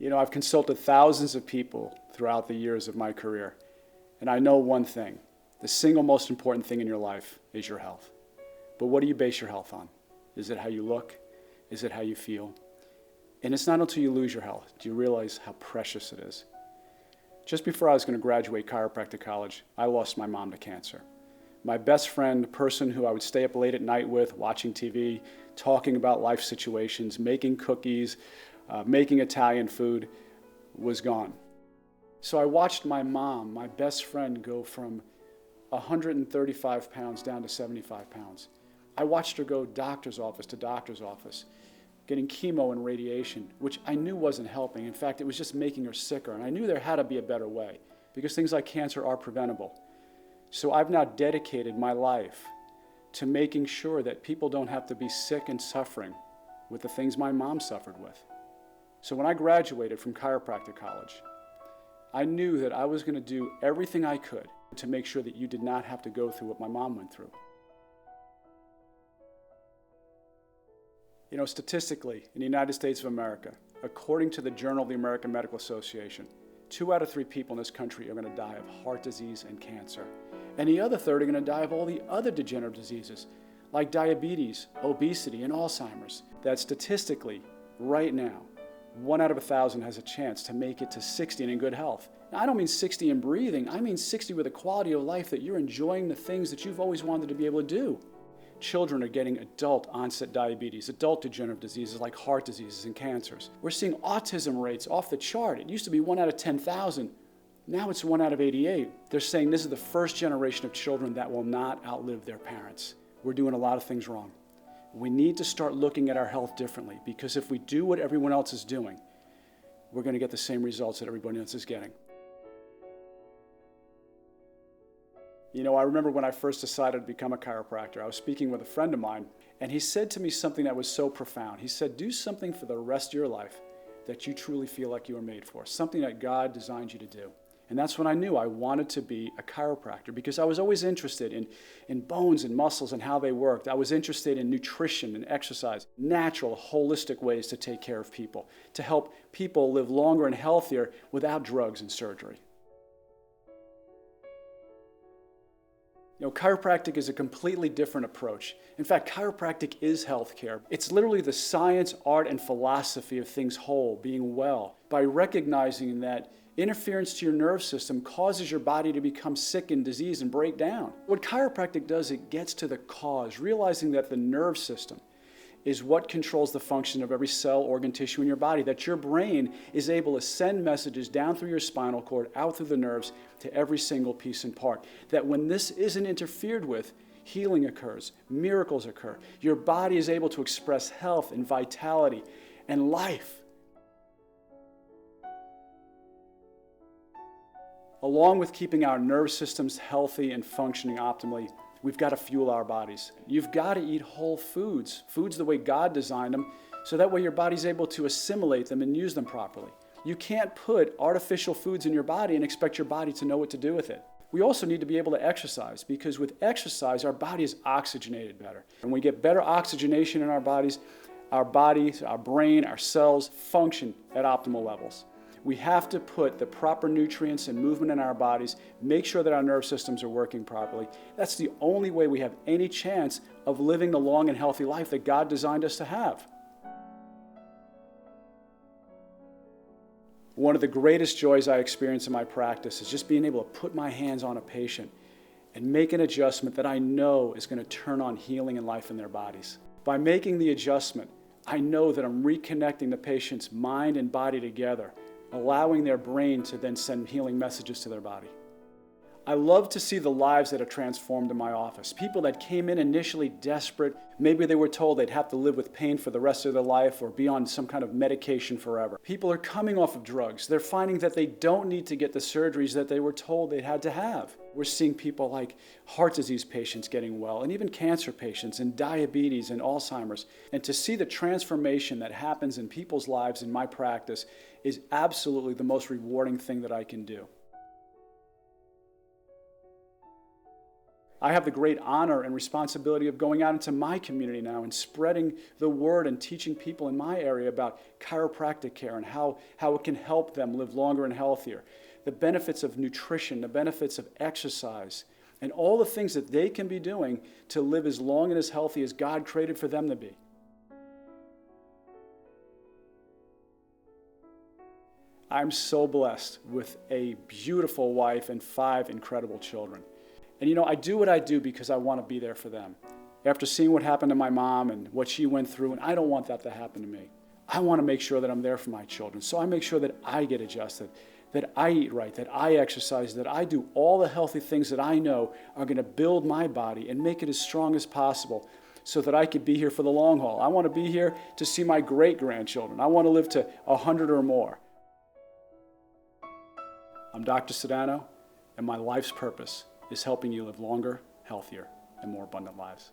I've consulted thousands of people throughout the years of my career, and I know one thing. The single most important thing in your life is your health. But what do you base your health on? Is it how you look? Is it how you feel? And it's not until you lose your health do you realize how precious it is. Just before I was going to graduate chiropractic college, I lost my mom to cancer. My best friend, the person who I would stay up late at night with, watching TV, talking about life situations, making cookies, making Italian food, was gone. So I watched my mom, my best friend, go from 135 pounds down to 75 pounds. I watched her go doctor's office to doctor's office, getting chemo and radiation, which I knew wasn't helping. In fact, it was just making her sicker. And I knew there had to be a better way because things like cancer are preventable. So I've now dedicated my life to making sure that people don't have to be sick and suffering with the things my mom suffered with. So when I graduated from chiropractic college, I knew that I was going to do everything I could to make sure that you did not have to go through what my mom went through. Statistically, in the United States of America, according to the Journal of the American Medical Association, 2 out of 3 people in this country are going to die of heart disease and cancer. And the other third are going to die of all the other degenerative diseases, like diabetes, obesity, and Alzheimer's. That statistically, right now, 1 out of 1,000 has a chance to make it to 60 and in good health. Now, I don't mean 60 in breathing. I mean 60 with a quality of life that you're enjoying the things that you've always wanted to be able to do. Children are getting adult onset diabetes, adult degenerative diseases like heart diseases and cancers. We're seeing autism rates off the chart. It used to be 1 out of 10,000. Now it's 1 out of 88. They're saying this is the first generation of children that will not outlive their parents. We're doing a lot of things wrong. We need to start looking at our health differently, because if we do what everyone else is doing, we're going to get the same results that everybody else is getting. I remember when I first decided to become a chiropractor, I was speaking with a friend of mine, and he said to me something that was so profound. He said, do something for the rest of your life that you truly feel like you were made for, something that God designed you to do. And that's when I knew I wanted to be a chiropractor, because I was always interested in bones and muscles and how they worked. I was interested in nutrition and exercise, natural, holistic ways to take care of people, to help people live longer and healthier without drugs and surgery. Chiropractic is a completely different approach. In fact, chiropractic is healthcare. It's literally the science, art, and philosophy of things whole, being well, by recognizing that interference to your nerve system causes your body to become sick and diseased and break down. What chiropractic does, it gets to the cause, realizing that the nerve system is what controls the function of every cell, organ, tissue in your body, that your brain is able to send messages down through your spinal cord, out through the nerves, to every single piece and part. That when this isn't interfered with, healing occurs, miracles occur. Your body is able to express health and vitality and life. Along with keeping our nerve systems healthy and functioning optimally, we've got to fuel our bodies. You've got to eat whole foods the way God designed them, so that way your body's able to assimilate them and use them properly. You can't put artificial foods in your body and expect your body to know what to do with it. We also need to be able to exercise, because with exercise, our body is oxygenated better. And when we get better oxygenation in our bodies, our brain, our cells function at optimal levels. We have to put the proper nutrients and movement in our bodies, make sure that our nerve systems are working properly. That's the only way we have any chance of living the long and healthy life that God designed us to have. One of the greatest joys I experience in my practice is just being able to put my hands on a patient and make an adjustment that I know is going to turn on healing and life in their bodies. By making the adjustment, I know that I'm reconnecting the patient's mind and body together, allowing their brain to then send healing messages to their body. I love to see the lives that are transformed in my office. People that came in initially desperate, maybe they were told they'd have to live with pain for the rest of their life or be on some kind of medication forever. People are coming off of drugs. They're finding that they don't need to get the surgeries that they were told they had to have. We're seeing people like heart disease patients getting well, and even cancer patients, and diabetes and Alzheimer's. And to see the transformation that happens in people's lives in my practice is absolutely the most rewarding thing that I can do. I have the great honor and responsibility of going out into my community now and spreading the word and teaching people in my area about chiropractic care and how it can help them live longer and healthier. The benefits of nutrition, the benefits of exercise, and all the things that they can be doing to live as long and as healthy as God created for them to be. I'm so blessed with a beautiful wife and 5 incredible children. And I do what I do because I want to be there for them. After seeing what happened to my mom and what she went through, and I don't want that to happen to me. I want to make sure that I'm there for my children. So I make sure that I get adjusted, that I eat right, that I exercise, that I do all the healthy things that I know are going to build my body and make it as strong as possible so that I could be here for the long haul. I want to be here to see my great-grandchildren. I want to live to 100 or more. I'm Dr. Sudano, and my life's purpose is helping you live longer, healthier, and more abundant lives.